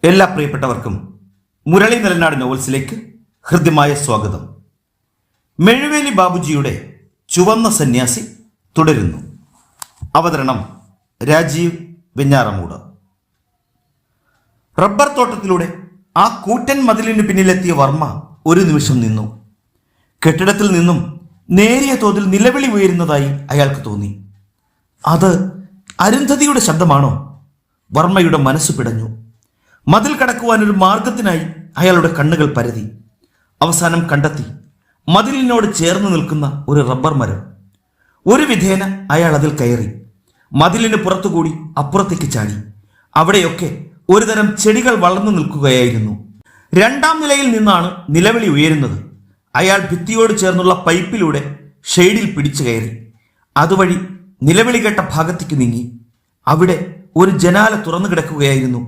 എല്ലാ പ്രിയപ്പെട്ടവർക്കും മുരളി നിലനാട് നോവൽസിലേക്ക് ഹൃദ്യമായ സ്വാഗതം. മെഴുവേലി ബാബുജിയുടെ ചുവന്ന സന്യാസി തുടരുന്നു. അവതരണം രാജീവ് വെഞ്ഞാറമൂട്. റബ്ബർ തോട്ടത്തിലൂടെ ആ കൂറ്റൻ മതിലിന് പിന്നിലെത്തിയ വർമ്മ ഒരു നിമിഷം നിന്നു. കെട്ടിടത്തിൽ നിന്നും നേരിയ തോതിൽ നിലവിളി ഉയരുന്നതായി അയാൾക്ക് തോന്നി. അത് അരുന്ധതിയുടെ ശബ്ദമാണോ? വർമ്മയുടെ മനസ്സ് പിടഞ്ഞു. മതിൽ കടക്കുവാൻ ഒരു മാർഗത്തിനായി അയാളുടെ കണ്ണുകൾ പരതി. അവസാനം കണ്ടെത്തി മതിലിനോട് ചേർന്ന് നിൽക്കുന്ന ഒരു റബ്ബർ മരം. ഒരു വിധേന അയാൾ അതിൽ കയറി മതിലിന് പുറത്തുകൂടി അപ്പുറത്തേക്ക് ചാടി. അവിടെയൊക്കെ ഒരുതരം ചെടികൾ വളർന്നു നിൽക്കുകയായിരുന്നു. രണ്ടാം നിലയിൽ നിന്നാണ് നിലവിളി ഉയരുന്നത്. അയാൾ ഭിത്തിയോട് ചേർന്നുള്ള പൈപ്പിലൂടെ ഷെയ്ഡിൽ പിടിച്ചു കയറി. അതുവഴി നിലവിളി കേട്ട ഭാഗത്തേക്ക് നീങ്ങി. അവിടെ ഒരു ജനാല തുറന്നു കിടക്കുകയായിരുന്നു.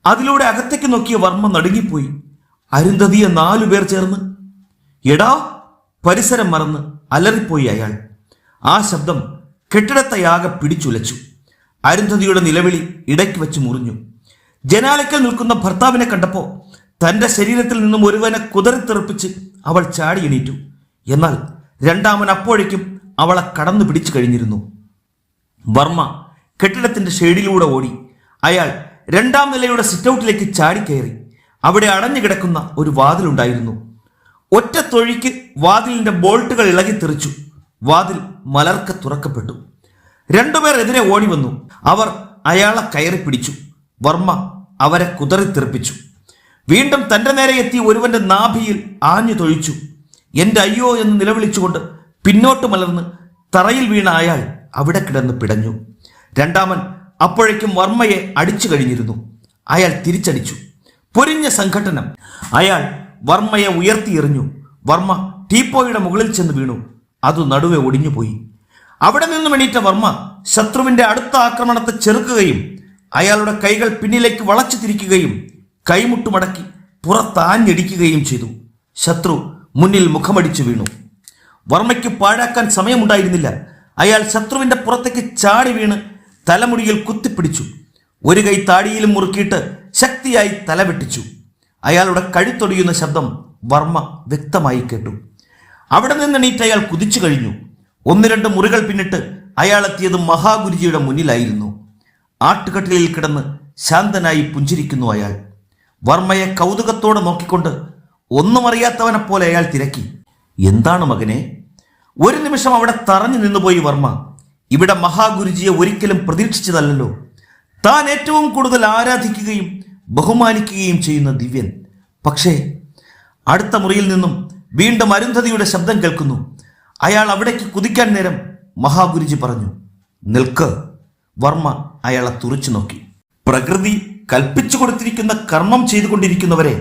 അതിലൂടെ അകത്തേക്ക് നോക്കിയ വർമ്മ നടുങ്ങിപ്പോയി. അരുന്ധതിയെ 4 പേർ ചേർന്ന്. എടാ! പരിസരം മറന്ന് അലറിപ്പോയി അയാൾ. ആ ശബ്ദം കെട്ടിടത്തെയാകെ പിടിച്ചുലച്ചു. അരുന്ധതിയുടെ നിലവിളി ഇടയ്ക്ക് വെച്ച് മുറിഞ്ഞു. ജനാലയ്ക്കൽ നിൽക്കുന്ന ഭർത്താവിനെ കണ്ടപ്പോൾ തന്റെ ശരീരത്തിൽ നിന്നും ഒരുവനെ കുതറിത്തെറിപ്പിച്ച് അവൾ ചാടി എണീറ്റു. എന്നാൽ രണ്ടാമൻ അപ്പോഴേക്കും അവളെ കടന്നു പിടിച്ചു കഴിഞ്ഞിരുന്നു. വർമ്മ കെട്ടിടത്തിന്റെ ഷെയ്ഡിലൂടെ ഓടി. അയാൾ രണ്ടാം നിലയുടെ സിറ്റൗട്ടിലേക്ക് ചാടിക്കയറി. അവിടെ അടഞ്ഞു കിടക്കുന്ന ഒരു വാതിലുണ്ടായിരുന്നു. ഒറ്റ തൊഴിക്ക് വാതിലിന്റെ ബോൾട്ടുകൾ ഇളകിത്തെറിച്ചു. വാതിൽ മലർക്ക തുറക്കപ്പെട്ടു. 2 പേർ എതിരെ ഓടി വന്നു. അവർ അയാളെ കയറി പിടിച്ചു. വർമ്മ അവരെ കുതറിത്തെറിപ്പിച്ചു. വീണ്ടും തന്റെ നേരെ എത്തി ഒരുവന്റെ നാഭിയിൽ ആഞ്ഞു തൊഴിച്ചു. എന്റെ അയ്യോ എന്ന് നിലവിളിച്ചുകൊണ്ട് പിന്നോട്ട് മലർന്ന് തറയിൽ വീണ അയാൾ അവിടെ കിടന്ന് പിടഞ്ഞു. രണ്ടാമൻ അപ്പോഴേക്കും വർമ്മയെ അടിച്ചു കഴിഞ്ഞിരുന്നു. അയാൾ തിരിച്ചടിച്ചു. പൊരിഞ്ഞ സംഘട്ടനം. അയാൾ വർമ്മയെ ഉയർത്തിയെറിഞ്ഞു. വർമ്മ ടീപ്പോയുടെ മുകളിൽ ചെന്ന് വീണു. അത് നടുവെ ഒടിഞ്ഞുപോയി. അവിടെ നിന്നും എണീറ്റ വർമ്മ ശത്രുവിന്റെ അടുത്ത ആക്രമണത്തെ ചെറുക്കുകയും അയാളുടെ കൈകൾ പിന്നിലേക്ക് വളച്ചു തിരിക്കുകയും കൈമുട്ടുമടക്കി പുറത്താഞ്ഞടിക്കുകയും ചെയ്തു. ശത്രു മുന്നിൽ മുഖമടിച്ചു വീണു. വർമ്മയ്ക്ക് പാഴാക്കാൻ സമയമുണ്ടായിരുന്നില്ല. അയാൾ ശത്രുവിന്റെ പുറത്തേക്ക് ചാടി വീണ് തലമുടിയിൽ കുത്തിപ്പിടിച്ചു. ഒരു കൈ താടിയിലും മുറുക്കിയിട്ട് ശക്തിയായി തല വെട്ടിച്ചു. അയാളുടെ കഴുത്തൊടിയുന്ന ശബ്ദം വർമ്മ വ്യക്തമായി കേട്ടു. അവിടെ നിന്നെണീറ്റ് അയാൾ കുതിച്ചു കഴിഞ്ഞു. 1-2 മുറികൾ പിന്നിട്ട് അയാൾ എത്തിയത് മഹാഗുരുജിയുടെ മുന്നിലായിരുന്നു. ആട്ടുകട്ടിലിൽ കിടന്ന് ശാന്തനായി പുഞ്ചിരിക്കുന്നു അയാൾ. വർമ്മയെ കൗതുകത്തോടെ നോക്കിക്കൊണ്ട് ഒന്നും അറിയാത്തവനെ പോലെ അയാൾ തിരക്കി. എന്താണ് മകനെ? ഒരു നിമിഷം അവിടെ തറഞ്ഞു നിന്നുപോയി വർമ്മ. ഇവിടെ മഹാഗുരുജിയെ ഒരിക്കലും പ്രതീക്ഷിച്ചതല്ലോ. താൻ ഏറ്റവും കൂടുതൽ ആരാധിക്കുകയും ബഹുമാനിക്കുകയും ചെയ്യുന്ന ദിവ്യൻ. പക്ഷേ അടുത്ത മുറിയിൽ നിന്നും വീണ്ടും അരുന്ധതിയുടെ ശബ്ദം കേൾക്കുന്നു. അയാൾ അവിടേക്ക് കുതിക്കാൻ നേരം മഹാഗുരുജി പറഞ്ഞു, നിൽക്ക്. വർമ്മ അയാളെ തുറച്ചു നോക്കി. പ്രകൃതി കൽപ്പിച്ചു കൊടുത്തിരിക്കുന്ന കർമ്മം ചെയ്തുകൊണ്ടിരിക്കുന്നവരെ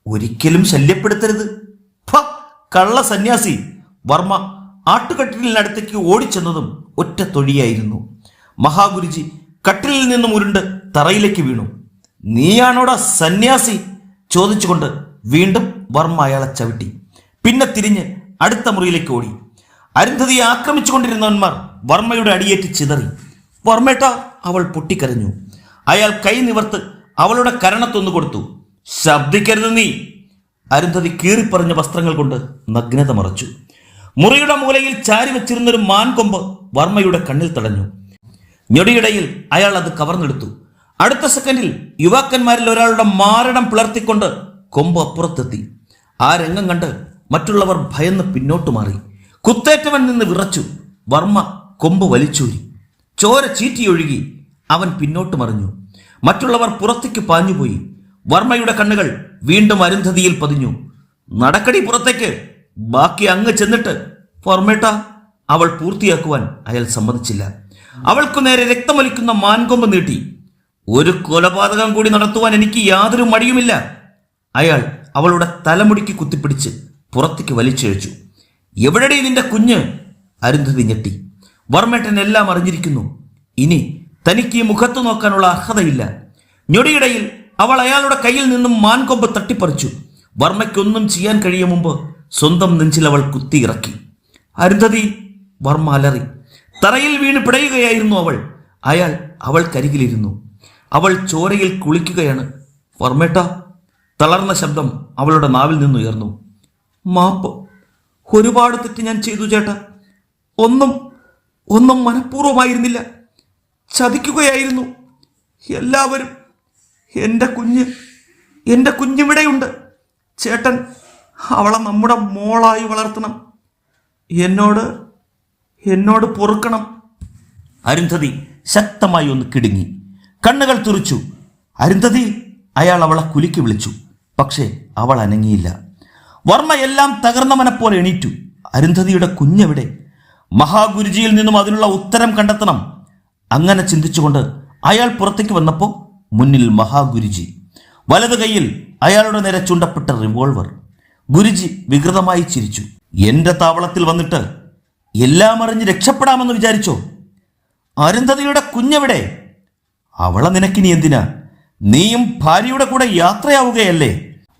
ഒരിക്കലും ശല്യപ്പെടുത്തരുത്. കള്ള സന്യാസി. വർമ്മ ആട്ടുകട്ടിലിനടുത്തേക്ക് ഓടിച്ചെന്നതും ഒറ്റ തൊഴിയായിരുന്നു. മഹാഗുരുജി കട്ടിലിൽ നിന്നും ഉരുണ്ട് തറയിലേക്ക് വീണു. നീയാണോടാ സന്യാസി? ചോദിച്ചുകൊണ്ട് വീണ്ടും വർമ്മ അയാളെ ചവിട്ടി. പിന്നെ തിരിഞ്ഞ് അടുത്ത മുറിയിലേക്ക് ഓടി. അരുന്ധതിയെ ആക്രമിച്ചുകൊണ്ടിരുന്നവന്മാർ വർമ്മയുടെ അടിയേറ്റ് ചിതറി. വർമ്മേട്ട! അവൾ പൊട്ടിക്കരഞ്ഞു. അയാൾ കൈ നിവർത്ത് അവളുടെ കരണത്തൊന്നു കൊടുത്തു. ശബ്ദിക്കരുത് നീ! അരുന്ധതി കീറിപ്പറഞ്ഞ വസ്ത്രങ്ങൾ കൊണ്ട് നഗ്നത മറച്ചു. മുറിയുടെ മൂലയിൽ ചാരി വെച്ചിരുന്നൊരു മാൻകൊമ്പ് വർമ്മയുടെ കണ്ണിൽ തടഞ്ഞു. ഞൊടിയിടയിൽ അയാൾ അത് കവർന്നെടുത്തു. അടുത്ത സെക്കൻഡിൽ യുവാക്കന്മാരിൽ ഒരാളുടെ മാരടം പിളർത്തിക്കൊണ്ട് കൊമ്പ് അപ്പുറത്തെത്തി. ആ രംഗം കണ്ട് മറ്റുള്ളവർ ഭയന്ന് പിന്നോട്ട് മാറി. കുത്തേറ്റവൻ നിന്ന് വിറച്ചു. വർമ്മ കൊമ്പ് വലിച്ചൂരി. ചോര ചീറ്റിയൊഴുകി. അവൻ പിന്നോട്ട് മറിഞ്ഞു. മറ്റുള്ളവർ പുറത്തേക്ക് പാഞ്ഞുപോയി. വർമ്മയുടെ കണ്ണുകൾ വീണ്ടും അരുന്ധതിയിൽ പതിഞ്ഞു. നടക്കടി പുറത്തേക്ക്, ബാക്കി അങ്ങ് ചെന്നിട്ട്. വർമ്മേട്ട! അവൾ പൂർത്തിയാക്കുവാൻ അയാൾ സമ്മതിച്ചില്ല. അവൾക്കു നേരെ രക്തമൊലിക്കുന്ന മാൻകൊമ്പ് നീട്ടി. ഒരു കൊലപാതകം കൂടി നടത്തുവാൻ എനിക്ക് യാതൊരു മടിയുമില്ല. അയാൾ അവളുടെ തലമുടിക്ക് കുത്തിപ്പിടിച്ച് പുറത്തേക്ക് വലിച്ചിഴച്ചു. എവിടെടേ നിന്റെ കുഞ്ഞ്? അരുന്ധതി ഞെട്ടി. വർമ്മേട്ടൻ എല്ലാം അറിഞ്ഞിരിക്കുന്നു. ഇനി തനിക്ക് ഈ മുഖത്ത് നോക്കാനുള്ള അർഹതയില്ല. ഞൊടിയിടയിൽ അവൾ അയാളുടെ കയ്യിൽ നിന്നും മാൻകൊമ്പ് തട്ടിപ്പറിച്ചു. വർമ്മയ്ക്കൊന്നും ചെയ്യാൻ കഴിയും മുമ്പ് സ്വന്തം നെഞ്ചിൽ അവൾ കുത്തിയിറക്കി. അരുന്ധതി! വർമ്മ അലറി. തറയിൽ വീണ് പിടയുകയായിരുന്നു അവൾ. അയാൾ അവൾക്കരികിലിരുന്നു. അവൾ ചോരയിൽ കുളിക്കുകയാണ്. വർമ്മേട്ട, തളർന്ന ശബ്ദം അവളുടെ നാവിൽ നിന്നുയർന്നു. മാപ്പ്, ഒരുപാട് തെറ്റ് ഞാൻ ചെയ്തു ചേട്ടാ. ഒന്നും മനഃപൂർവ്വമായിരുന്നില്ല, ചതിക്കുകയായിരുന്നു. എല്ലാവരും. എൻ്റെ കുഞ്ഞിവിടെയുണ്ട്. ചേട്ടൻ അവളെ നമ്മുടെ മോളായി വളർത്തണം. എന്നോട് പൊറുക്കണം. അരുന്ധതി ശക്തമായി ഒന്ന് കിടുങ്ങി, കണ്ണുകൾ തുറിച്ചു. അരുന്ധതി, അയാൾ അവളെ കുലുക്കി വിളിച്ചു. പക്ഷേ അവൾ അനങ്ങിയില്ല. വർമ്മ എല്ലാം തകർന്നവനെ പോലെ എണീറ്റു. അരുന്ധതിയുടെ കുഞ്ഞെവിടെ? മഹാഗുരുജിയിൽ നിന്നും അതിനുള്ള ഉത്തരം കണ്ടെത്തണം. അങ്ങനെ ചിന്തിച്ചുകൊണ്ട് അയാൾ പുറത്തേക്ക് വന്നപ്പോൾ മുന്നിൽ മഹാഗുരുജി. വലതു കൈയിൽ അയാളുടെ നേരെ ചൂണ്ടപ്പെട്ട റിവോൾവർ. ഗുരുജി വികൃതമായി ചിരിച്ചു. എന്റെ താവളത്തിൽ വന്നിട്ട് എല്ലാം അറിഞ്ഞ് രക്ഷപ്പെടാമെന്ന് വിചാരിച്ചോ? അരുന്ധതിയുടെ കുഞ്ഞെവിടെ? അവളെ നിനക്കിനി എന്തിനാ? നീയും ഭാര്യയുടെ കൂടെ യാത്രയാവുകയല്ലേ?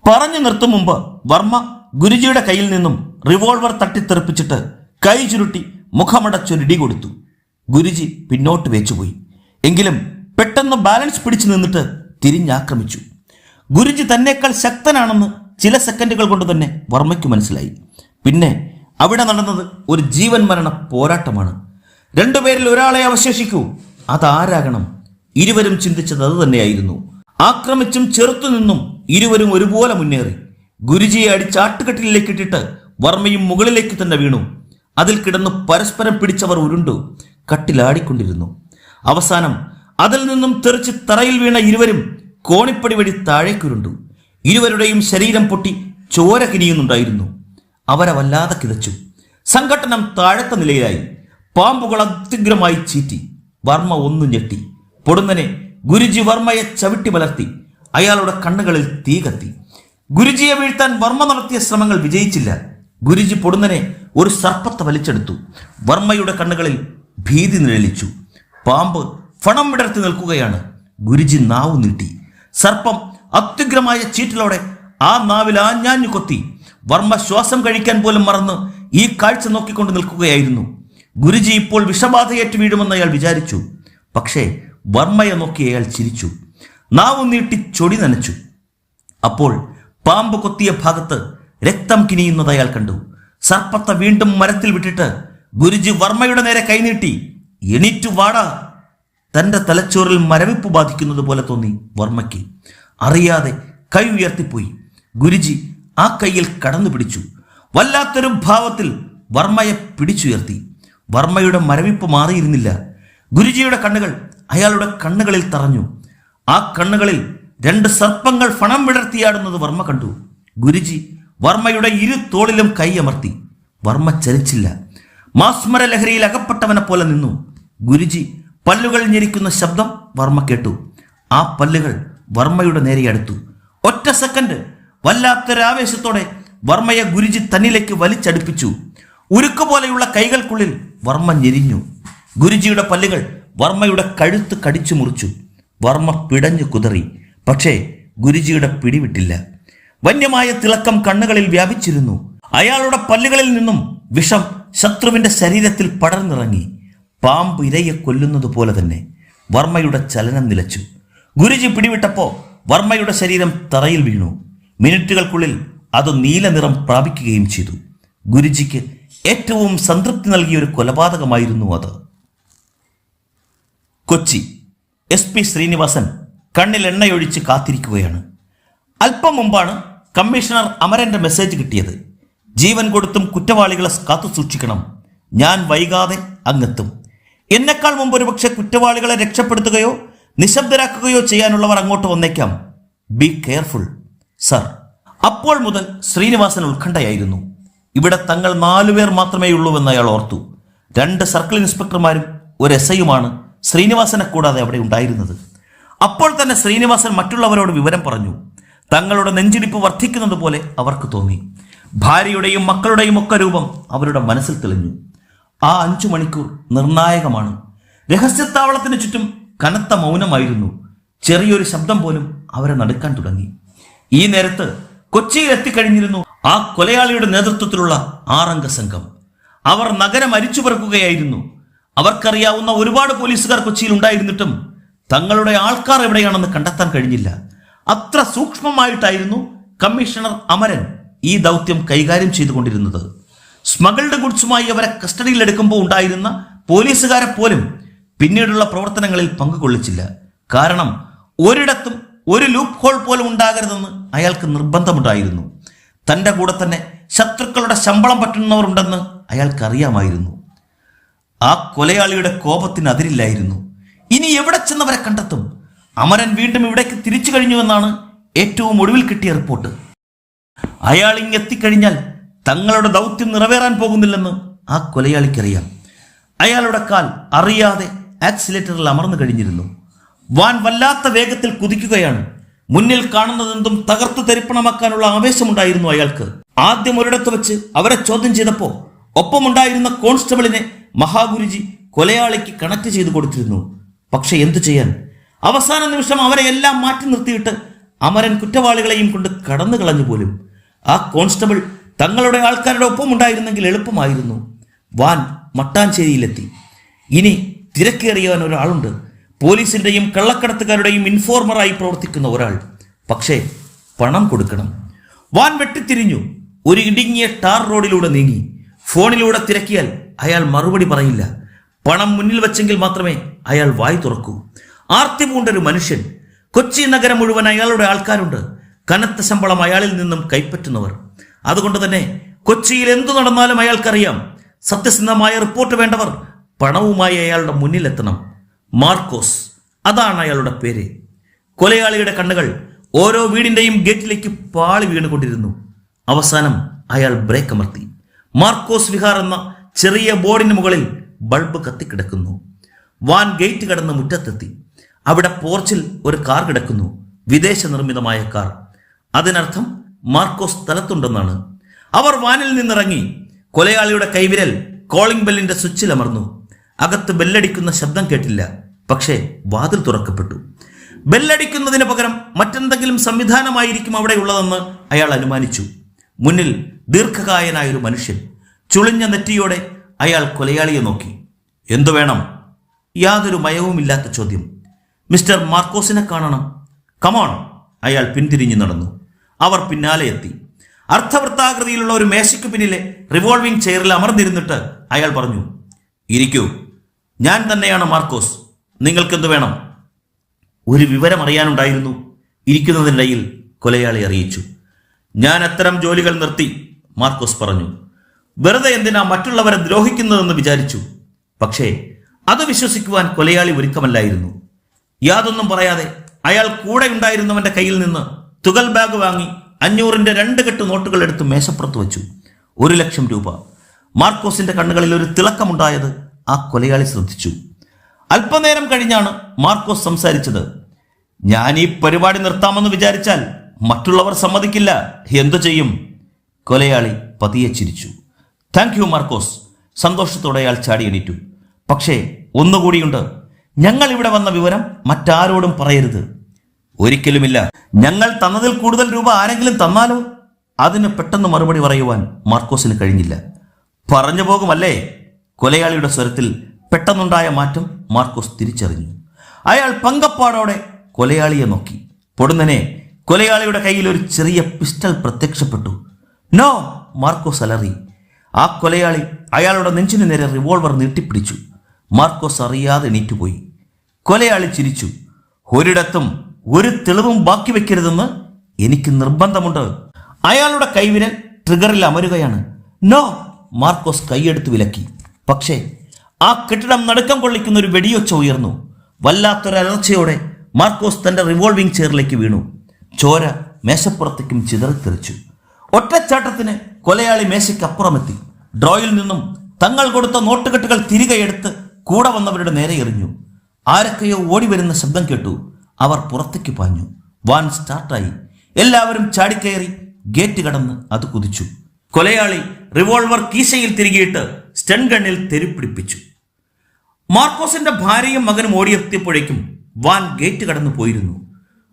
പറഞ്ഞു നിർത്തും മുമ്പ് വർമ്മ ഗുരുജിയുടെ കയ്യിൽ നിന്നും റിവോൾവർ തട്ടിത്തെറിപ്പിച്ചിട്ട് കൈ ചുരുട്ടി മുഖമടച്ചൊരിടി കൊടുത്തു. ഗുരുജി പിന്നോട്ട് വേച്ചുപോയി. എങ്കിലും പെട്ടെന്ന് ബാലൻസ് പിടിച്ചു നിന്നിട്ട് തിരിഞ്ഞാക്രമിച്ചു. ഗുരുജി തന്നേക്കാൾ ശക്തനാണെന്ന് ചില സെക്കൻഡുകൾ കൊണ്ട് തന്നെ വർമ്മയ്ക്ക് മനസ്സിലായി. പിന്നെ അവിടെ നടന്നത് ഒരു ജീവൻ മരണ പോരാട്ടമാണ്. രണ്ടുപേരിൽ ഒരാളെ അവശേഷിക്കൂ. അതാരാകണം? ഇരുവരും ചിന്തിച്ചത് അത് തന്നെയായിരുന്നു. ആക്രമിച്ചും ചെറുത്തുനിന്നും ഇരുവരും ഒരുപോലെ മുന്നേറി. ഗുരുജിയെ അടിച്ചാട്ടുകെട്ടിലേക്ക് ഇട്ടിട്ട് വർമ്മയും മുകളിലേക്ക് തന്നെ വീണു. അതിൽ കിടന്ന് പരസ്പരം പിടിച്ചവർ ഉരുണ്ടു കട്ടിലാടിക്കൊണ്ടിരുന്നു. അവസാനം അതിൽ നിന്നും തെറിച്ച് തറയിൽ വീണ ഇരുവരും കോണിപ്പടി വഴി താഴേക്കുരുണ്ടു. ഇരുവരുടെയും ശരീരം പൊട്ടി ചോര കിനിയുന്നുണ്ടായിരുന്നു. അവരെ വല്ലാതെ കിതച്ചു. സംഘട്ടനം താഴത്തെ നിലയിലായി. പാമ്പുകൾ അത്യുഗ്രമായി ചീറ്റി. വർമ്മ ഒന്ന് ഞെട്ടി. പൊടുന്നനെ ഗുരുജി വർമ്മയെ ചവിട്ടി മലർത്തി. അയാളുടെ കണ്ണുകളിൽ തീ കത്തി. ഗുരുജിയെ വീഴ്ത്താൻ വർമ്മ നടത്തിയ ശ്രമങ്ങൾ വിജയിച്ചില്ല. ഗുരുജി പൊടുന്നനെ ഒരു സർപ്പത്തെ വലിച്ചെടുത്തു. വർമ്മയുടെ കണ്ണുകളിൽ ഭീതി നിഴലിച്ചു. പാമ്പ് ഫണം വിടർത്തി നിൽക്കുകയാണ്. ഗുരുജി നാവ് നീട്ടി. സർപ്പം അത്യുഗ്രമായ ചീറ്റിലോടെ ആ നാവിൽ ആഞ്ഞാഞ്ഞു കൊത്തി. വർമ്മ ശ്വാസം കഴിക്കാൻ പോലും മറന്ന് ഈ കാഴ്ച നോക്കിക്കൊണ്ട് നിൽക്കുകയായിരുന്നു. ഗുരുജി ഇപ്പോൾ വിഷബാധയേറ്റ് വീഴുമെന്ന് അയാൾ വിചാരിച്ചു. പക്ഷേ വർമ്മയെ നോക്കി അയാൾ ചിരിച്ചു. നാവ് നീട്ടി ചൊടി നനച്ചു. അപ്പോൾ പാമ്പ് കൊത്തിയ ഭാഗത്ത് രക്തം കിനിയുന്നത് അയാൾ കണ്ടു. സർപ്പത്തെ വീണ്ടും മരത്തിൽ വിട്ടിട്ട് ഗുരുജി വർമ്മയുടെ നേരെ കൈനീട്ടി. എണീറ്റു വാടാ. തന്റെ തലച്ചോറിൽ മരവിപ്പ് ബാധിക്കുന്നത് പോലെ തോന്നി വർമ്മയ്ക്ക്. അറിയാതെ കൈ ഉയർത്തിപ്പോയി. ഗുരുജി ആ കൈയിൽ കടന്നു പിടിച്ചു. വല്ലാത്തൊരു ഭാവത്തിൽ വർമ്മയെ പിടിച്ചുയർത്തി. വർമ്മയുടെ മരവിപ്പ് മാറിയിരുന്നില്ല. ഗുരുജിയുടെ കണ്ണുകൾ അയാളുടെ കണ്ണുകളിൽ തറഞ്ഞു. ആ കണ്ണുകളിൽ രണ്ട് സർപ്പങ്ങൾ ഫണം വിടർത്തിയാടുന്നത് വർമ്മ കണ്ടു. ഗുരുജി വർമ്മയുടെ ഇരു തോളിലും കൈ അമർത്തി. വർമ്മ ചലിച്ചില്ല. മാസ്മര ലഹരിയിൽ അകപ്പെട്ടവനെ പോലെ നിന്നു. ഗുരുജി പല്ലുകൾ ഞെരിക്കുന്ന ശബ്ദം വർമ്മ കേട്ടു. ആ പല്ലുകൾ വർമ്മയുടെ നേരെ അടുത്തു. ഒറ്റ സെക്കൻഡ് വല്ലാത്തൊരാവേശത്തോടെ വർമ്മയെ ഗുരുജി തന്നിലേക്ക് വലിച്ചടുപ്പിച്ചു. ഉരുക്ക് പോലെയുള്ള കൈകൾക്കുള്ളിൽ വർമ്മ ഞെരിഞ്ഞു. ഗുരുജിയുടെ പല്ലുകൾ വർമ്മയുടെ കഴുത്ത് കടിച്ചു മുറിച്ചു. വർമ്മ പിടഞ്ഞു കുതറി. പക്ഷേ ഗുരുജിയുടെ പിടിവിട്ടില്ല. വന്യമായ തിളക്കം കണ്ണുകളിൽ വ്യാപിച്ചിരുന്നു. അയാളുടെ പല്ലുകളിൽ നിന്നും വിഷം ശത്രുവിന്റെ ശരീരത്തിൽ പടർന്നിറങ്ങി. പാമ്പ് ഇരയെ കൊല്ലുന്നത് പോലെ തന്നെ വർമ്മയുടെ ചലനം നിലച്ചു. ഗുരുജി പിടിവിട്ടപ്പോ വർമ്മയുടെ ശരീരം തറയിൽ വീണു. മിനിറ്റുകൾക്കുള്ളിൽ അത് നീല നിറം പ്രാപിക്കുകയും ചെയ്തു. ഗുരുജിക്ക് ഏറ്റവും സംതൃപ്തി നൽകിയ ഒരു കൊലപാതകമായിരുന്നു അത്. കൊച്ചി SP ശ്രീനിവാസൻ കണ്ണിൽ എണ്ണയൊഴിച്ച് കാത്തിരിക്കുകയാണ്. അല്പം മുമ്പാണ് കമ്മീഷണർ അമരന്റെ മെസ്സേജ് കിട്ടിയത്. ജീവൻ കൊടുത്തും കുറ്റവാളികളെ കാത്തു സൂക്ഷിക്കണം. ഞാൻ വൈകാതെ അങ്ങെത്തും. എന്നെക്കാൾ മുമ്പ് ഒരുപക്ഷെ കുറ്റവാളികളെ രക്ഷപ്പെടുത്തുകയോ നിശബ്ദരാക്കുകയോ ചെയ്യാനുള്ളവർ അങ്ങോട്ട് വന്നേക്കാം. Be careful sir. അപ്പോൾ മുതൽ ശ്രീനിവാസൻ ഉത്കണ്ഠയായിരുന്നു. ഇവിടെ തങ്ങൾ 4 പേർ മാത്രമേ ഉള്ളൂവെന്ന് അയാൾ ഓർത്തു. 2 സർക്കിൾ ഇൻസ്പെക്ടർമാരും ഒരു SIയുമാണ് ശ്രീനിവാസനെ കൂടാതെ അവിടെ ഉണ്ടായിരുന്നത്. അപ്പോൾ തന്നെ ശ്രീനിവാസൻ മറ്റുള്ളവരോട് വിവരം പറഞ്ഞു. തങ്ങളുടെ നെഞ്ചിടിപ്പ് വർദ്ധിക്കുന്നത് പോലെ അവർക്ക് തോന്നി. ഭാര്യയുടെയും മക്കളുടെയും ഒക്കെ രൂപം അവരുടെ മനസ്സിൽ തെളിഞ്ഞു. ആ 5 മണിക്കൂർ നിർണായകമാണ്. രഹസ്യത്താവളത്തിന് ചുറ്റും കനത്ത മൗനമായിരുന്നു. ചെറിയൊരു ശബ്ദം പോലും അവരെ നടുക്കാൻ തുടങ്ങി. ഈ നേരത്ത് കൊച്ചിയിൽ എത്തിക്കഴിഞ്ഞിരുന്നു ആ കൊലയാളിയുടെ നേതൃത്വത്തിലുള്ള 6 അംഗ സംഘം. അവർ നഗരം അരിച്ചു പെറുക്കുകയായിരുന്നു. അവർക്കറിയാവുന്ന ഒരുപാട് പോലീസുകാർ കൊച്ചിയിൽ ഉണ്ടായിരുന്നിട്ടും തങ്ങളുടെ ആൾക്കാർ എവിടെയാണെന്ന് കണ്ടെത്താൻ കഴിഞ്ഞില്ല. അത്ര സൂക്ഷ്മമായിട്ടായിരുന്നു കമ്മീഷണർ അമരൻ ഈ ദൗത്യം കൈകാര്യം ചെയ്തുകൊണ്ടിരുന്നത്. സ്മഗിൾഡ് ഗുഡ്സുമായി അവരെ കസ്റ്റഡിയിലെടുക്കുമ്പോൾ ഉണ്ടായിരുന്ന പോലീസുകാരെ പോലും പിന്നീടുള്ള പ്രവർത്തനങ്ങളിൽ പങ്കുകൊള്ളിച്ചില്ല. കാരണം ഒരിടത്തും ഒരു ലൂപ്പ് ഹോൾ പോലും ഉണ്ടാകരുതെന്ന് അയാൾക്ക് നിർബന്ധമുണ്ടായിരുന്നു. തൻ്റെ കൂടെ തന്നെ ശത്രുക്കളുടെ ശമ്പളം പറ്റുന്നവർ ഉണ്ടെന്ന് അയാൾക്കറിയാമായിരുന്നു. ആ കൊലയാളിയുടെ കോപത്തിന് അതിരില്ലായിരുന്നു. ഇനി എവിടെ ചെന്നവരെ കണ്ടെത്തും? അമരൻ വീണ്ടും ഇവിടേക്ക് തിരിച്ചു കഴിഞ്ഞുവെന്നാണ് ഏറ്റവും ഒടുവിൽ കിട്ടിയ റിപ്പോർട്ട്. അയാൾ ഇങ്ങെത്തിക്കഴിഞ്ഞാൽ തങ്ങളുടെ ദൗത്യം നിറവേറാൻ പോകുന്നില്ലെന്ന് ആ കൊലയാളിക്കറിയാം. അയാളുടെ കാൽ അറിയാതെ ആക്സിലേറ്ററിൽ അമർന്നു കഴിഞ്ഞിരുന്നു. വാൻ വല്ലാത്ത വേഗത്തിൽ കുതിക്കുകയാണ്. മുന്നിൽ കാണുന്നതെന്തും തകർത്തു തരിപ്പണമാക്കാനുള്ള ആവേശമുണ്ടായിരുന്നു അയാൾക്ക്. ആദ്യം ഒരിടത്ത് വെച്ച് അവരെ ചോദ്യം ചെയ്തപ്പോൾ ഒപ്പമുണ്ടായിരുന്ന കോൺസ്റ്റബിളിനെ മഹാഗുരുജി കൊലയാളിക്ക് കണക്ട് ചെയ്തു കൊടുത്തിരുന്നു. പക്ഷെ എന്തു ചെയ്യാൻ? അവസാന നിമിഷം അവരെ എല്ലാം മാറ്റി നിർത്തിയിട്ട് അമരൻ കുറ്റവാളികളെയും കൊണ്ട് കടന്നു കളഞ്ഞു പോലും. ആ കോൺസ്റ്റബിൾ തങ്ങളുടെ ആൾക്കാരുടെ ഒപ്പം ഉണ്ടായിരുന്നെങ്കിൽ എളുപ്പമായിരുന്നു. വാൻ മട്ടാഞ്ചേരിയിലെത്തി. ഇനി തിരക്കേറിയവൻ ഒരാളുണ്ട്. പോലീസിന്റെയും കള്ളക്കടത്തുകാരുടെയും ഇൻഫോർമറായി പ്രവർത്തിക്കുന്ന ഒരാൾ. പക്ഷേ പണം കൊടുക്കണം. വാൻ വെട്ടിത്തിരിഞ്ഞു. ഒരു ഇടുങ്ങിയ ടാർ റോഡിലൂടെ നീങ്ങി. ഫോണിലൂടെ തിരക്കിയാൽ അയാൾ മറുപടി പറയില്ല. പണം മുന്നിൽ വെച്ചെങ്കിൽ മാത്രമേ അയാൾ വായി തുറക്കൂ. ആർത്തി പൂണ്ടൊരു മനുഷ്യൻ. കൊച്ചി നഗരം മുഴുവൻ അയാളുടെ ആൾക്കാരുണ്ട്. കനത്ത ശമ്പളം അയാളിൽ നിന്നും കൈപ്പറ്റുന്നവർ. അതുകൊണ്ട് തന്നെ കൊച്ചിയിൽ എന്തു നടന്നാലും അയാൾക്കറിയാം. സത്യസന്ധമായ റിപ്പോർട്ട് വേണ്ടവർ പണവുമായി അയാളുടെ മുന്നിലെത്തണം. മാർക്കോസ്, അതാണ് അയാളുടെ പേര്. കൊലയാളിയുടെ കണ്ണുകൾ ഓരോ വീടിന്റെയും ഗേറ്റിലേക്ക് പാളി വീണുകൊണ്ടിരുന്നു. അവസാനം അയാൾ ബ്രേക്ക് അമർത്തി. മാർക്കോസ് വിഹാർ എന്ന ചെറിയ ബോർഡിന് മുകളിൽ ബൾബ് കത്തിക്കിടക്കുന്നു. വാൻ ഗേറ്റ് കടന്ന് മുറ്റത്തെത്തി. അവിടെ പോർച്ചിൽ ഒരു കാർ കിടക്കുന്നു. വിദേശ നിർമ്മിതമായ കാർ. അതിനർത്ഥം മാർക്കോസ് സ്ഥലത്തുണ്ടെന്നാണ്. അവർ വാനിൽ നിന്നിറങ്ങി. കൊലയാളിയുടെ കൈവിരൽ കോളിംഗ് ബെല്ലിന്റെ സ്വിച്ചിൽ അമർന്നു. അകത്ത് ബെല്ലടിക്കുന്ന ശബ്ദം കേട്ടില്ല. പക്ഷേ വാതിൽ തുറക്കപ്പെട്ടു. ബെല്ലടിക്കുന്നതിന് പകരം മറ്റെന്തെങ്കിലും സംവിധാനമായിരിക്കും അവിടെയുള്ളതെന്ന് അയാൾ അനുമാനിച്ചു. മുന്നിൽ ദീർഘകായനായൊരു മനുഷ്യൻ. ചുളിഞ്ഞ നെറ്റിയോടെ അയാൾ കൊലയാളിയെ നോക്കി. എന്തു വേണം? യാതൊരു മയവുമില്ലാത്ത ചോദ്യം. മിസ്റ്റർ മാർക്കോസിനെ കാണണം. കമോൺ. അയാൾ പിന്തിരിഞ്ഞു നടന്നു. അവർ പിന്നാലെ എത്തി. അർത്ഥവൃത്താകൃതിയിലുള്ള ഒരു മേശയ്ക്ക് പിന്നിലെ റിവോൾവിംഗ് ചെയറിൽ അമർന്നിരുന്നിട്ട് അയാൾ പറഞ്ഞു, ഇരിക്കൂ. ഞാൻ തന്നെയാണ് മാർക്കോസ്. നിങ്ങൾക്കെന്ത് വേണം? ഒരു വിവരം അറിയാനുണ്ടായിരുന്നു. ഇരിക്കുന്നതിനിടയിൽ കൊലയാളി അറിയിച്ചു. ഞാൻ അത്തരം ജോലികൾ നിർത്തി, മാർക്കോസ് പറഞ്ഞു. വെറുതെ എന്തിനാ മറ്റുള്ളവരെ ദ്രോഹിക്കുന്നതെന്ന് വിചാരിച്ചു. പക്ഷേ അത് വിശ്വസിക്കുവാൻ കൊലയാളി ഒരുക്കമല്ലായിരുന്നു. യാതൊന്നും പറയാതെ അയാൾ കൂടെ ഉണ്ടായിരുന്നവന്റെ കയ്യിൽ നിന്ന് തുകൽ ബാഗ് വാങ്ങി 500-ന്റെ 2 കെട്ട് നോട്ടുകൾ എടുത്ത് മേശപ്പുറത്ത് വെച്ചു. 1,00,000 രൂപ. മാർക്കോസിന്റെ കണ്ണുകളിൽ ഒരു തിളക്കമുണ്ടായത് ആ കൊലയാളി ശ്രദ്ധിച്ചു. അല്പനേരം കഴിഞ്ഞാണ് മാർക്കോസ് സംസാരിച്ചത്. ഞാൻ ഈ പരിപാടി നിർത്താമെന്ന് വിചാരിച്ചാൽ മറ്റുള്ളവർ സമ്മതിക്കില്ല. എന്തു ചെയ്യും? കൊലയാളി പതിയെ ചിരിച്ചു. Thank you Marcos. സന്തോഷത്തോടെ അയാൾ ചാടി എണീറ്റു. പക്ഷേ ഒന്നുകൂടിയുണ്ട്. ഞങ്ങൾ ഇവിടെ വന്ന വിവരം മറ്റാരോടും പറയരുത്. ഒരിക്കലുമില്ല. ഞങ്ങൾ തന്നതിൽ കൂടുതൽ രൂപ ആരെങ്കിലും തന്നാലോ? അതിന് പെട്ടെന്ന് മറുപടി പറയുവാൻ മാർക്കോസിന് കഴിഞ്ഞില്ല. പറഞ്ഞു പോകുമല്ലേ? കൊലയാളിയുടെ സ്വരത്തിൽ പെട്ടെന്നുണ്ടായ മാറ്റം മാർക്കോസ് തിരിച്ചറിഞ്ഞു. അയാൾ പങ്കപ്പാടോടെ കൊലയാളിയെ നോക്കി. പൊടുന്നനെ കൊലയാളിയുടെ കയ്യിൽ ഒരു ചെറിയ പിസ്റ്റൾ പ്രത്യക്ഷപ്പെട്ടു. നോ! മാർക്കോസ് അലറി. ആ കൊലയാളി അയാളുടെ നെഞ്ചിനു നേരെ റിവോൾവർ നീട്ടിപ്പിടിച്ചു. മാർക്കോസ് അറിയാതെ എണീറ്റുപോയി. കൊലയാളി ചിരിച്ചു. ഒരിടത്തും ഒരു തെളിവും ബാക്കി വെക്കരുതെന്ന് എനിക്ക് നിർബന്ധമുണ്ട്. അയാളുടെ കൈവിരൽ ട്രിഗറിൽ അമരുകയാണ്. നോ! മാർക്കോസ് കൈയെടുത്ത് വിലക്കി. പക്ഷേ ആ കെട്ടിടം നടുക്കം കൊള്ളിക്കുന്ന ഒരു വെടിയൊച്ച ഉയർന്നു. വല്ലാത്തൊരലർച്ചയോടെ മാർക്കോസ് തന്റെ റിവോൾവിംഗ് ചെയറിലേക്ക് വീണു. ചോര മേശപ്പുറത്തേക്കും ചിതറിത്തെറിച്ചു. ഒറ്റച്ചാട്ടത്തിന് കൊലയാളി മേശയ്ക്കപ്പുറമെത്തി. ഡ്രോയിൽ നിന്നും തങ്ങൾ കൊടുത്ത നോട്ടുകെട്ടുകൾ തിരികെ എടുത്ത് കൂടെ വന്നവരുടെ നേരെ എറിഞ്ഞു. ആരൊക്കെയോ ഓടി വരുന്ന ശബ്ദം കേട്ടു. അവർ പുറത്തേക്ക് പാഞ്ഞു. വാൻ സ്റ്റാർട്ടായി. എല്ലാവരും ചാടിക്കയറി ഗേറ്റ് കടന്ന് അത് കുതിച്ചു. കൊലയാളി റിവോൾവർ കീശയിൽ തിരികെയിട്ട് സ്റ്റൺ ഗണ്ണിൽ തെരുപ്പിടിപ്പിച്ചു. മാർക്കോസിന്റെ ഭാര്യയും മകനും ഓടിയെത്തിയപ്പോഴേക്കും വാൻ ഗേറ്റ് കടന്നു പോയിരുന്നു.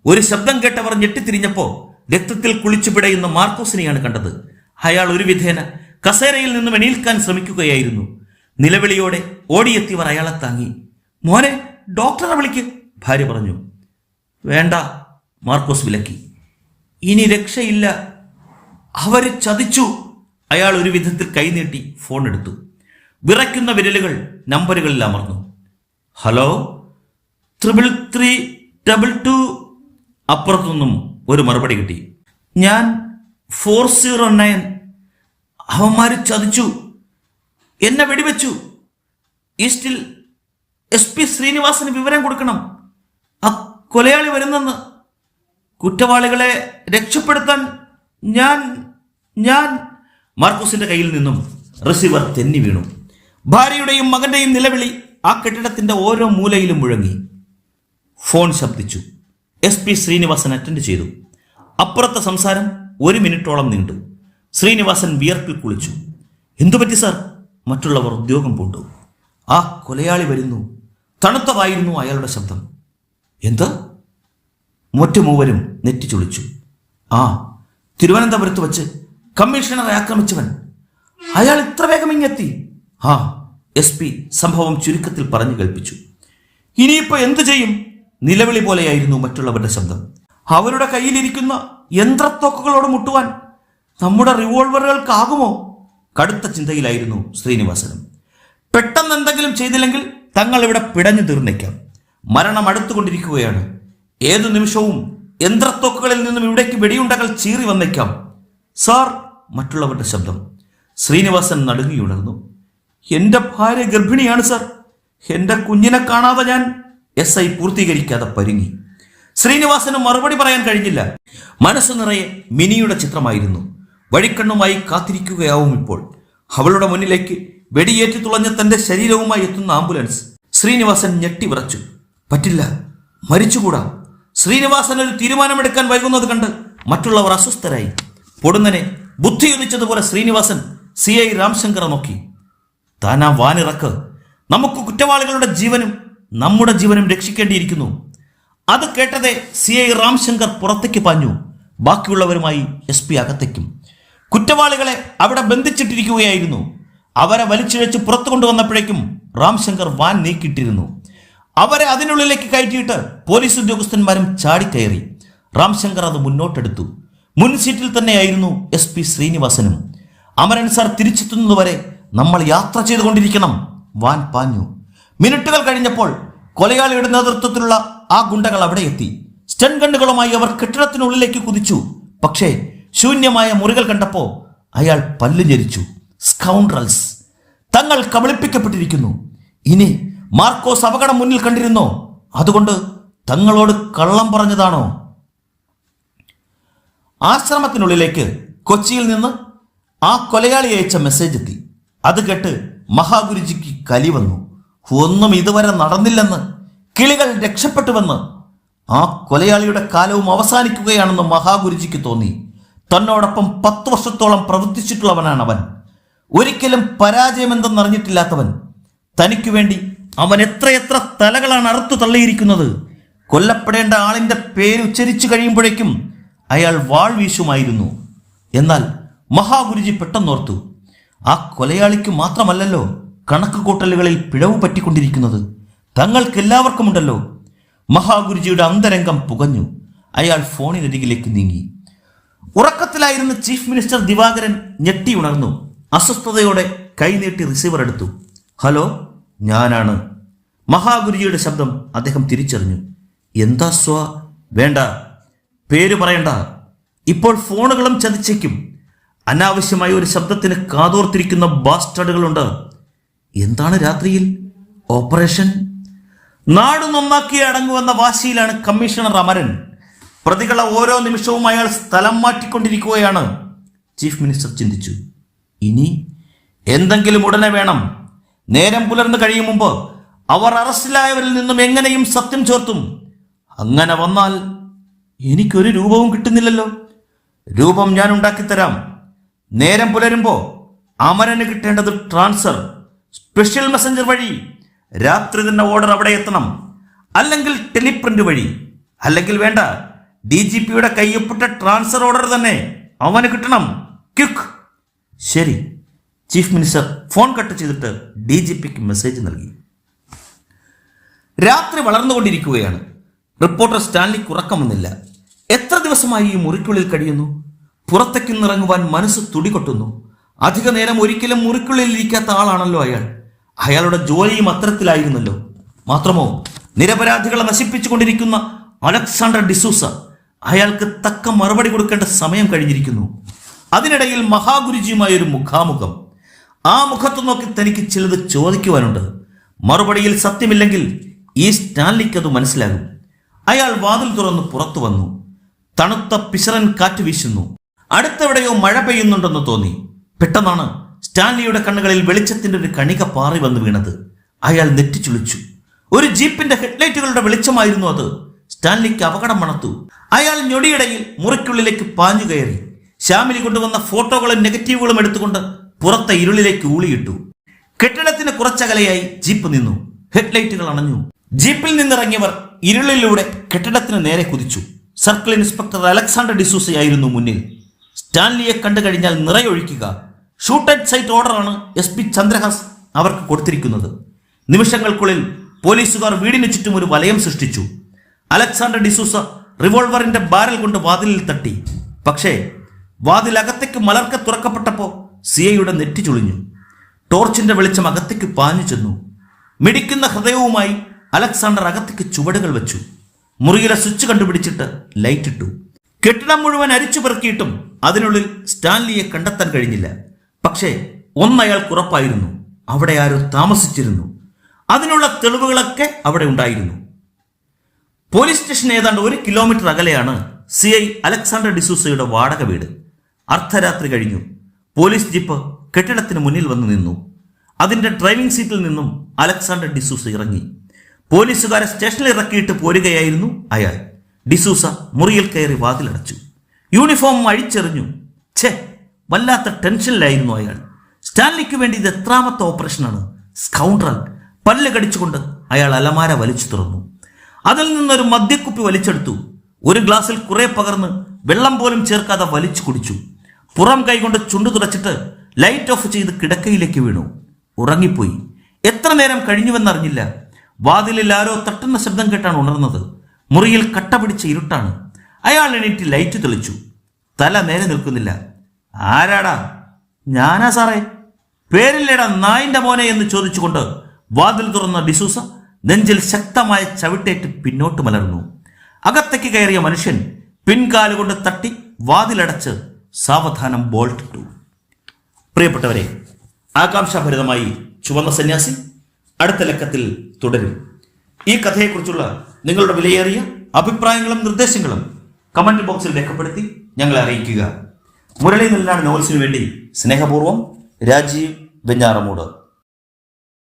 ഒരു ശബ്ദം കേട്ടവർ ഞെട്ടിത്തിരിഞ്ഞപ്പോൾ രക്തത്തിൽ കുളിച്ചു പിടയുന്ന മാർക്കോസിനെയാണ് കണ്ടത്. അയാൾ ഒരു വിധേന കസേരയിൽ നിന്നും എണീൽക്കാൻ ശ്രമിക്കുകയായിരുന്നു. നിലവിളിയോടെ ഓടിയെത്തിയവർ അയാളെ താങ്ങി. മോനെ, ഡോക്ടറെ വിളിക്ക്, ഭാര്യ പറഞ്ഞു. വേണ്ട, മാർക്കോസ് വിലക്കി. ഇനി രക്ഷയില്ല, അവര് ചതിച്ചു. അയാൾ ഒരു വിധത്തിൽ കൈനീട്ടി ഫോൺ എടുത്തു. വിറയ്ക്കുന്ന വിരലുകൾ നമ്പറുകളിൽ അമർന്നു. ഹലോ, 33322. അപ്പുറത്തുനിന്നും ഒരു മറുപടി കിട്ടി. ഞാൻ 409. അവന്മാര് ചതിച്ചു, എന്നെ വെടിവെച്ചു. ഈസ്റ്റിൽ SP ശ്രീനിവാസന് വിവരം കൊടുക്കണം, ആ കൊലയാളി വരുന്നെന്ന്. കുറ്റവാളികളെ രക്ഷപ്പെടുത്താൻ ഞാൻ മാർക്കോസിന്റെ കയ്യിൽ നിന്നും റിസീവർ തെന്നി വീണു. ഭാര്യയുടെയും മകന്റെയും നിലവിളി ആ കെട്ടിടത്തിന്റെ ഓരോ മൂലയിലും മുഴങ്ങി. ഫോൺ ശബ്ദിച്ചു. SP ശ്രീനിവാസൻ അറ്റൻഡ് ചെയ്തു. അപ്പുറത്തെ സംസാരം 1 മിനിറ്റോളം നീണ്ടു. ശ്രീനിവാസൻ വിയർപ്പിൽ കുളിച്ചു. എന്തുപറ്റി സാർ? മറ്റുള്ളവർ ഉദ്യോഗം പൂണ്ടു. ആ കൊലയാളി വരുന്നു. തണുത്തതായിരുന്നു അയാളുടെ ശബ്ദം. എന്ത്? മറ്റു മൂവരും നെറ്റിച്ചുളിച്ചു. ആ, തിരുവനന്തപുരത്ത് വച്ച് കമ്മീഷണറെ ആക്രമിച്ചവൻ. അയാൾ ഇത്ര വേഗം ഇങ്ങെത്തി? ആ, SP സംഭവം ചുരുക്കത്തിൽ പറഞ്ഞു കേൾപ്പിച്ചു. ഇനിയിപ്പോ എന്തു ചെയ്യും? നിലവിളി പോലെയായിരുന്നു മറ്റുള്ളവരുടെ ശബ്ദം. അവരുടെ കയ്യിലിരിക്കുന്ന യന്ത്രത്തോക്കുകളോട് മുട്ടുവാൻ നമ്മുടെ റിവോൾവറുകൾക്കാകുമോ? കടുത്ത ചിന്തയിലായിരുന്നു ശ്രീനിവാസനും. പെട്ടെന്ന് എന്തെങ്കിലും ചെയ്തില്ലെങ്കിൽ തങ്ങൾ ഇവിടെ പിടഞ്ഞു തീർന്നേക്കാം. മരണം അടുത്തുകൊണ്ടിരിക്കുകയാണ്. ഏതു നിമിഷവും യന്ത്രത്തോക്കുകളിൽ നിന്നും ഇവിടേക്ക് വെടിയുണ്ടകൾ ചീറി വന്നേക്കാം. സാർ, മറ്റുള്ളവരുടെ ശബ്ദം. ശ്രീനിവാസൻ നടുങ്ങിയുണർന്നു. എന്റെ ഭാര്യ ഗർഭിണിയാണ് സാർ. എന്റെ കുഞ്ഞിനെ കാണാതെ ഞാൻ SI പൂർത്തീകരിക്കാതെ പരുങ്ങി. ശ്രീനിവാസന് മറുപടി പറയാൻ കഴിഞ്ഞില്ല. മനസ്സ് നിറയെ മിനിയുടെ ചിത്രമായിരുന്നു. വഴിക്കണ്ണുമായി കാത്തിരിക്കുകയാവും ഇപ്പോൾ. അവളുടെ മുന്നിലേക്ക് വെടിയേറ്റി തുളഞ്ഞ തന്റെ ശരീരവുമായി എത്തുന്ന ആംബുലൻസ്. ശ്രീനിവാസൻ ഞെട്ടിവിറച്ചു. പറ്റില്ല, മരിച്ചുകൂടാ. ശ്രീനിവാസൻ ഒരു തീരുമാനമെടുക്കാൻ വൈകുന്നത് കണ്ട് മറ്റുള്ളവർ അസ്വസ്ഥരായി. പൊടുന്നനെ ബുദ്ധിയുദിച്ചതുപോലെ ശ്രീനിവാസൻ CI രാംശങ്കറെ നോക്കി. താനാ വാനിറക്ക്. നമുക്ക് കുറ്റവാളികളുടെ ജീവനും നമ്മുടെ ജീവനും രക്ഷിക്കേണ്ടിയിരിക്കുന്നു. അത് കേട്ടതേ CI രാംശങ്കർ പുറത്തേക്ക് പാഞ്ഞു. ബാക്കിയുള്ളവരുമായി SP അകത്തേക്കും. കുറ്റവാളികളെ അവിടെ ബന്ധിച്ചിട്ടിരിക്കുകയായിരുന്നു. അവരെ വലിച്ചിഴച്ച് പുറത്തു കൊണ്ടുവന്നപ്പോഴേക്കും രാംശങ്കർ വാൻ നീക്കിയിട്ടിരുന്നു. അവരെ അതിനുള്ളിലേക്ക് കയറ്റിയിട്ട് പോലീസ് ഉദ്യോഗസ്ഥന്മാരും ചാടിക്കയറി. രാംശങ്കർ അത് മുന്നോട്ടെടുത്തു. മുൻ സീറ്റിൽ തന്നെയായിരുന്നു SP ശ്രീനിവാസനും. അമരൻ സാർ തിരിച്ചെത്തുന്നതുവരെ നമ്മൾ യാത്ര ചെയ്തുകൊണ്ടിരിക്കണം. വാൻ പാഞ്ഞു. മിനിറ്റുകൾ കഴിഞ്ഞപ്പോൾ കൊലയാളിയുടെ നേതൃത്വത്തിലുള്ള ആ ഗുണ്ടകൾ അവിടെ എത്തി. സ്റ്റൺ ഗണ്ണുകളുമായി അവർ കെട്ടിടത്തിനുള്ളിലേക്ക് കുതിച്ചു. പക്ഷേ ശൂന്യമായ മുറികൾ കണ്ടപ്പോ അയാൾ പല്ലു ഞെരിച്ചു. സ്കൗണ്ട്രൽസ്, തങ്ങൾ കബളിപ്പിക്കപ്പെട്ടിരിക്കുന്നു. ഇനി മാർക്കോസ് അപകടം മുന്നിൽ കണ്ടിരുന്നോ? അതുകൊണ്ട് തങ്ങളോട് കള്ളം പറഞ്ഞതാണോ? ആശ്രമത്തിനുള്ളിലേക്ക് കൊച്ചിയിൽ നിന്ന് ആ കൊലയാളി അയച്ച മെസ്സേജ് എത്തി. അത് കേട്ട് മഹാഗുരുജിക്ക് കലി വന്നു. ഒന്നും ഇതുവരെ നടന്നില്ലെന്ന്, കിളികൾ രക്ഷപ്പെട്ടുവെന്ന്. ആ കൊലയാളിയുടെ കാലവും അവസാനിക്കുകയാണെന്ന് മഹാഗുരുജിക്ക് തോന്നി. തന്നോടൊപ്പം 10 വർഷത്തോളം പ്രവർത്തിച്ചിട്ടുള്ളവനാണ് അവൻ. ഒരിക്കലും പരാജയമെന്തെന്നറിഞ്ഞിട്ടില്ലാത്തവൻ. തനിക്കു വേണ്ടി അവൻ എത്രയെത്ര തലകളാണ് അറുത്തു തള്ളിയിരിക്കുന്നത്. കൊല്ലപ്പെടേണ്ട ആളിന്റെ പേര് ഉച്ചരിച്ചു കഴിയുമ്പോഴേക്കും അയാൾ വാൾ വീശുമായിരുന്നു. എന്നാൽ മഹാഗുരുജി പെട്ടെന്നോർത്തു, ആ കൊലയാളിക്ക് മാത്രമല്ലല്ലോ കണക്ക് കൂട്ടലുകളിൽ പിഴവ് പറ്റിക്കൊണ്ടിരിക്കുന്നത്. തങ്ങൾക്കെല്ലാവർക്കുമുണ്ടല്ലോ. മഹാഗുരുജിയുടെ അന്തരംഗം പുകഞ്ഞു. അയാൾ ഫോണിനരികിലേക്ക് നീങ്ങി. ഉറക്കത്തിലായിരുന്ന ചീഫ് മിനിസ്റ്റർ ദിവാകരൻ ഞെട്ടിയുണർന്നു. അസ്വസ്ഥതയോടെ കൈനീട്ടി റിസീവർ എടുത്തു. ഹലോ, ഞാനാണ്. മഹാഗുരുജിയുടെ ശബ്ദം അദ്ദേഹം തിരിച്ചറിഞ്ഞു. എന്താ സ്വാ? വേണ്ട, പേര് പറയണ്ട. ഇപ്പോൾ ഫോണുകളും ചതിച്ചേക്കും. അനാവശ്യമായ ഒരു ശബ്ദത്തിന് കാതോർത്തിരിക്കുന്ന ബാസ്റ്റഡുകളുണ്ട്. എന്താണ് രാത്രിയിൽ ഓപ്പറേഷൻ? നാട് നന്നാക്കി അടങ്ങുവെന്ന വാശിയിലാണ് കമ്മീഷണർ അമരൻ. പ്രതികളെ ഓരോ നിമിഷവും അയാൾ സ്ഥലം മാറ്റിക്കൊണ്ടിരിക്കുകയാണ്. ചീഫ് മിനിസ്റ്റർ ചിന്തിച്ചു. ഇനി എന്തെങ്കിലും ഉടനെ വേണം. നേരം പുലർന്നു കഴിയും മുമ്പ് അവർ അറസ്റ്റിലായവരിൽ നിന്നും എങ്ങനെയും സത്യം ചോർത്തും. അങ്ങനെ വന്നാൽ എനിക്കൊരു രൂപവും കിട്ടുന്നില്ലല്ലോ. രൂപം ഞാൻ ഉണ്ടാക്കിത്തരാം. നേരം പുലരുമ്പോ അമരന് കിട്ടേണ്ടത് ട്രാൻസ്ഫർ, സ്പെഷ്യൽ മെസ്സഞ്ചർ വഴി. രാത്രി തന്നെ ഓർഡർ അവിടെ എത്തണം. അല്ലെങ്കിൽ ടെലിപ്രിന്റ് വഴി. അല്ലെങ്കിൽ വേണ്ട, DGPയുടെ കയ്യൊപ്പിട്ട ട്രാൻസ്ഫർ ഓർഡർ തന്നെ അവന് കിട്ടണം. ക്വിക്ക്. ശരി. ചീഫ് മിനിസ്റ്റർ ഫോൺ കട്ട് ചെയ്തിട്ട് DGPക്ക് മെസ്സേജ് നൽകി. രാത്രി വളർന്നുകൊണ്ടിരിക്കുകയാണ്. റിപ്പോർട്ടർ സ്റ്റാൻലിക്ക് ഉറക്കം വന്നില്ല. എത്ര ദിവസമായി ഈ മുറിക്കുള്ളിൽ കഴിയുന്നു? പുറത്തേക്കിറങ്ങുവാൻ മനസ്സ് തുടികൊട്ടുന്നു. അധിക നേരം ഒരിക്കലും മുറിക്കുള്ളിൽ ഇരിക്കാത്ത ആളാണല്ലോ അയാൾ. അയാളുടെ ജോലിയും അത്തരത്തിലായിരുന്നല്ലോ. മാത്രമോ, നിരപരാധികളെ നശിപ്പിച്ചുകൊണ്ടിരിക്കുന്ന അലക്സാണ്ടർ ഡിസൂസ അയാൾക്ക് തക്ക മറുപടി കൊടുക്കേണ്ട സമയം കഴിഞ്ഞിരിക്കുന്നു. അതിനിടയിൽ മഹാഗുരുജിയുമായൊരു മുഖാമുഖം. ആ മുഖത്ത് നോക്കി തനിക്ക് ചിലത് ചോദിക്കുവാനുണ്ട്. മറുപടിയിൽ സത്യമില്ലെങ്കിൽ ഈ സ്റ്റാൻലിക്ക് അത് മനസ്സിലാകും. അയാൾ വാതിൽ തുറന്ന് പുറത്തു വന്നു. തണുത്ത പിശറൻ കാറ്റ് വീശുന്നു. അടുത്തെവിടെയോ മഴ പെയ്യുന്നുണ്ടെന്ന് തോന്നി. പെട്ടെന്നാണ് സ്റ്റാൻലിയുടെ കണ്ണുകളിൽ വെളിച്ചത്തിന്റെ ഒരു കണിക പാറി വന്ന് വീണത്. അയാൾ നെറ്റിച്ചുളിച്ചു. ഒരു ജീപ്പിന്റെ ഹെഡ്ലൈറ്റുകളുടെ വെളിച്ചമായിരുന്നു അത്. സ്റ്റാൻലിക്ക് അപകടം മണത്തു. അയാൾ ഞൊടിയിടയിൽ മുറിക്കുള്ളിലേക്ക് പാഞ്ഞു കയറി. ശ്യാമിലി കൊണ്ടുവന്ന ഫോട്ടോകളും നെഗറ്റീവുകളും എടുത്തുകൊണ്ട് പുറത്തെ ഇരുളിലേക്ക് ഊളിയിട്ടു. കെട്ടിടത്തിന് കുറച്ചകലെയായി ജീപ്പ് നിന്നു. ഹെഡ്ലൈറ്റുകൾ അണഞ്ഞു. ജീപ്പിൽ നിന്നിറങ്ങിയവർ ഇരുളിലൂടെ കെട്ടിടത്തിന് നേരെ കുതിച്ചു. സർക്കിൾ ഇൻസ്പെക്ടർ അലക്സാണ്ടർ ഡിസൂസയായിരുന്നു മുന്നിൽ. സ്റ്റാൻലിയെ കണ്ടു കഴിഞ്ഞാൽ നിറയൊഴിക്കുക, ഷൂട്ട് അറ്റ് സൈറ്റ് ഓർഡറാണ് SP ചന്ദ്രഹാസ് അവർക്ക് കൊടുത്തിരിക്കുന്നത്. നിമിഷങ്ങൾക്കുള്ളിൽ പോലീസുകാർ വീടിന് ചുറ്റും ഒരു വലയം സൃഷ്ടിച്ചു. അലക്സാണ്ടർ ഡിസൂസ റിവോൾവറിന്റെ ബാരൽ കൊണ്ട് വാതിലിൽ തട്ടി. പക്ഷേ വാതിൽ അകത്തേക്ക് മലർക്കെ തുറക്കപ്പെട്ടപ്പോൾ സിഐയുടെ നെറ്റി ചുളിഞ്ഞു. ടോർച്ചിന്റെ വെളിച്ചം അകത്തേക്ക് പാഞ്ഞു ചെന്നു. മിടിക്കുന്ന ഹൃദയവുമായി അലക്സാണ്ടർ അകത്തേക്ക് ചുവടുകൾ വെച്ചു. മുറിയിലെ സ്വിച്ച് കണ്ടുപിടിച്ചിട്ട് ലൈറ്റ് ഇട്ടു. കെട്ടിടം മുഴുവൻ അരിച്ചു പെറുക്കിയിട്ടും അതിനുള്ളിൽ സ്റ്റാൻലിയെ കണ്ടെത്താൻ കഴിഞ്ഞില്ല. പക്ഷേ ഒന്നയാൾക്ക് ഉറപ്പായിരുന്നു, അവിടെ ആരോ താമസിച്ചിരുന്നു. അതിനുള്ള തെളിവുകളൊക്കെ അവിടെ ഉണ്ടായിരുന്നു. പോലീസ് സ്റ്റേഷൻ ഏതാണ്ട് 1 കിലോമീറ്റർ അകലെയാണ് CI അലക്സാണ്ടർ ഡിസൂസയുടെ വാടക വീട്. അർദ്ധരാത്രി കഴിഞ്ഞു. പോലീസ് ജീപ്പ് കെട്ടിടത്തിന് മുന്നിൽ വന്നു നിന്നു. അതിന്റെ ഡ്രൈവിംഗ് സീറ്റിൽ നിന്നും അലക്സാണ്ടർ ഡിസൂസ ഇറങ്ങി. പോലീസുകാരെ സ്റ്റേഷനിൽ ഇറക്കിയിട്ട് പോരുകയായിരുന്നു അയാൾ. ഡിസൂസ മുറിയിൽ കയറി വാതിലടച്ചു. യൂണിഫോം അഴിച്ചെറിഞ്ഞു. ഛേ, വല്ലാത്ത ടെൻഷനിലായിരുന്നു അയാൾ. സ്റ്റാൻലിക്ക് വേണ്ടി ഇത് എത്രാമത്തെ ഓപ്പറേഷനാണ്? സ്കൗണ്ടറൽ. പല്ല് കടിച്ചുകൊണ്ട് അയാൾ അലമാര വലിച്ചു തുറന്നു. അതിൽ നിന്നൊരു മദ്യക്കുപ്പി വലിച്ചെടുത്തു. ഒരു ഗ്ലാസ്സിൽ കുറെ പകർന്ന് വെള്ളം പോലും ചേർക്കാതെ വലിച്ചു കുടിച്ചു. പുറം കൈകൊണ്ട് ചുണ്ടു തുടച്ചിട്ട് ലൈറ്റ് ഓഫ് ചെയ്ത് കിടക്കയിലേക്ക് വീണു. ഉറങ്ങിപ്പോയി. എത്ര നേരം കഴിഞ്ഞുവെന്നറിഞ്ഞില്ല. വാതിലിൽ ആരോ തട്ടുന്ന ശബ്ദം കേട്ടാണ് ഉണർന്നത്. മുറിയിൽ കട്ട പിടിച്ച ഇരുട്ടാണ്. അയാൾ എണീറ്റ് ലൈറ്റ് തെളിച്ചു. തല നേരെ നിൽക്കുന്നില്ല. ആരാടാ? ഞാനാ സാറേ. പേരില്ലേടാ നായിന്റെ മോനെ എന്ന് ചോദിച്ചുകൊണ്ട് വാതിൽ തുറന്ന ഡിസൂസ നെഞ്ചിൽ ശക്തമായ ചവിട്ടേറ്റ് പിന്നോട്ട് മലർന്നു. അകത്തേക്ക് കയറിയ മനുഷ്യൻ പിൻകാലുകൊണ്ട് തട്ടി വാതിലടച്ച് സാവധാനം ബോൾട്ട് ഇട്ടു. പ്രിയപ്പെട്ടവരെ, ആകാംക്ഷാഭരിതമായി ചുവന്ന സന്യാസി അടുത്ത ലക്കത്തിൽ തുടരും. ഈ കഥയെക്കുറിച്ചുള്ള നിങ്ങളുടെ വിലയേറിയ അഭിപ്രായങ്ങളും നിർദ്ദേശങ്ങളും കമന്റ് ബോക്സിൽ രേഖപ്പെടുത്തി ഞങ്ങളെ അറിയിക്കുക. മുരളി നെല്ലാട് നോവൽസിനു വേണ്ടി സ്നേഹപൂർവ്വം രാജീവ് വെഞ്ഞാറമൂട്.